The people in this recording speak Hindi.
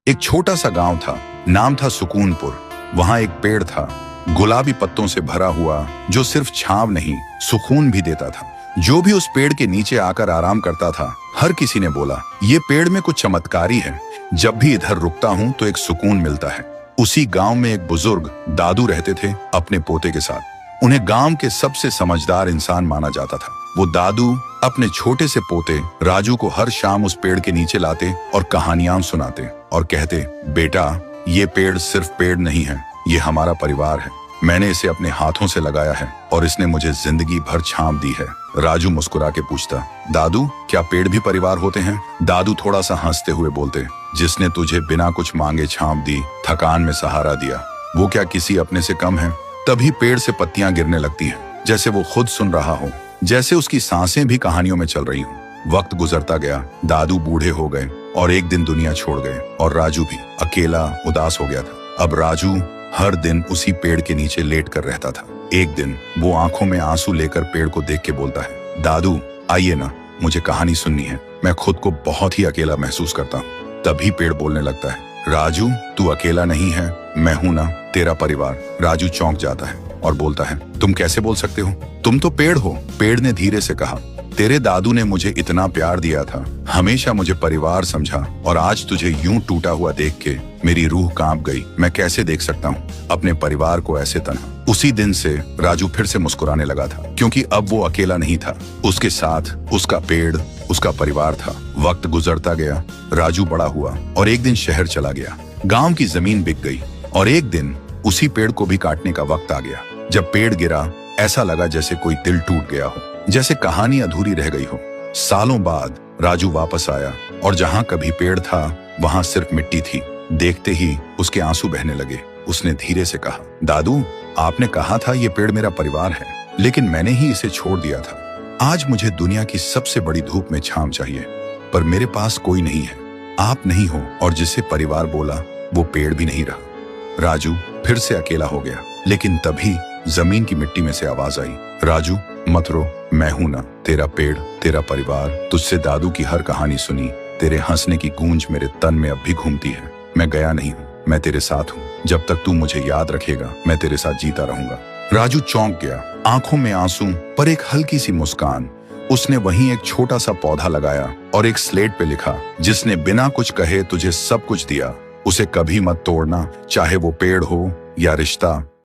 एक छोटा सा गांव था, नाम था सुकूनपुर। वहां एक पेड़ था, गुलाबी पत्तों से भरा हुआ, जो सिर्फ छांव नहीं, सुकून भी देता था। जो भी उस पेड़ के नीचे आकर आराम करता था, हर किसी ने बोला, ये पेड़ में कुछ चमत्कारी है। जब भी इधर रुकता हूं तो एक सुकून मिलता है। उसी गांव में एक बुजुर्ग दादू रहते थे, अपने पोते के साथ। उन्हें गांव के सबसे समझदार इंसान माना जाता था। वो दादू अपने छोटे से पोते राजू को हर शाम उस पेड़ के नीचे लाते और कहानियां सुनाते और कहते, बेटा, ये पेड़ सिर्फ पेड़ नहीं है, ये हमारा परिवार है। मैंने इसे अपने हाथों से लगाया है और इसने मुझे जिंदगी भर छांव दी है। राजू मुस्कुरा के पूछता, दादू, क्या पेड़ भी परिवार होते हैं? दादू थोड़ा सा हंसते हुए बोलते, जिसने तुझे बिना कुछ मांगे छांव दी, थकान में सहारा दिया, वो क्या किसी अपने से कम है? तभी पेड़ से पत्तियां गिरने लगती हैं, जैसे वो खुद सुन रहा हो, जैसे उसकी सांसें भी कहानियों में चल रही हो। वक्त गुजरता गया, दादू बूढ़े हो गए और एक दिन दुनिया छोड़ गए और राजू भी अकेला उदास हो गया था। अब राजू हर दिन उसी पेड़ के नीचे लेट कर रहता था। एक दिन वो आंखों में आंसू लेकर पेड़ को देख के बोलता है, दादू, आइए ना, मुझे कहानी सुननी है। मैं खुद को बहुत ही अकेला महसूस करता हूँ। तभी पेड़ बोलने लगता है, राजू, तू अकेला नहीं है, मैं हूं ना, तेरा परिवार। राजू चौंक जाता है और बोलता है, तुम कैसे बोल सकते हो? तुम तो पेड़ हो। पेड़ ने धीरे से कहा, तेरे दादू ने मुझे इतना प्यार दिया था, हमेशा मुझे परिवार समझा, और आज तुझे यूं टूटा हुआ देख के मेरी रूह कांप गई। मैं कैसे देख सकता हूँ अपने परिवार को ऐसे तन्हा? उसी दिन से राजू फिर से मुस्कुराने लगा था, क्योंकि अब वो अकेला नहीं था। उसके साथ उसका पेड़, उसका परिवार था। वक्त गुजरता गया, राजू बड़ा हुआ और एक दिन शहर चला गया। गांव की जमीन बिक गई और एक दिन उसी पेड़ को भी काटने का वक्त आ गया। जब पेड़ गिरा, ऐसा लगा जैसे कोई दिल टूट गया हो, जैसे कहानी अधूरी रह गई हो। सालों बाद राजू वापस आया और जहां कभी पेड़ था, वहां सिर्फ मिट्टी थी। देखते ही उसके आंसू बहने लगे। उसने धीरे से कहा, दादू, आपने कहा था ये पेड़ मेरा परिवार है, लेकिन मैंने ही इसे छोड़ दिया था। आज मुझे दुनिया की सबसे बड़ी धूप में छांव चाहिए, पर मेरे पास कोई नहीं है। आप नहीं हो, और जिसे परिवार बोला वो पेड़ भी नहीं रहा। राजू फिर से अकेला हो गया, लेकिन तभी जमीन की मिट्टी में से आवाज आई, राजू, मत रो, मैं हूं ना, तेरा पेड़, तेरा परिवार। तुझसे दादू की हर कहानी सुनी, तेरे हंसने की गूंज मेरे तन में अब भी घूमती है। मैं गया नहीं हूँ, मैं तेरे साथ हूँ। जब तक तू मुझे याद रखेगा, मैं तेरे साथ जीता रहूंगा। राजू चौंक गया, आंखों में आंसू पर एक हल्की सी मुस्कान। उसने वहीं एक छोटा सा पौधा लगाया और एक स्लेट पे लिखा, जिसने बिना कुछ कहे तुझे सब कुछ दिया, उसे कभी मत तोड़ना, चाहे वो पेड़ हो या रिश्ता।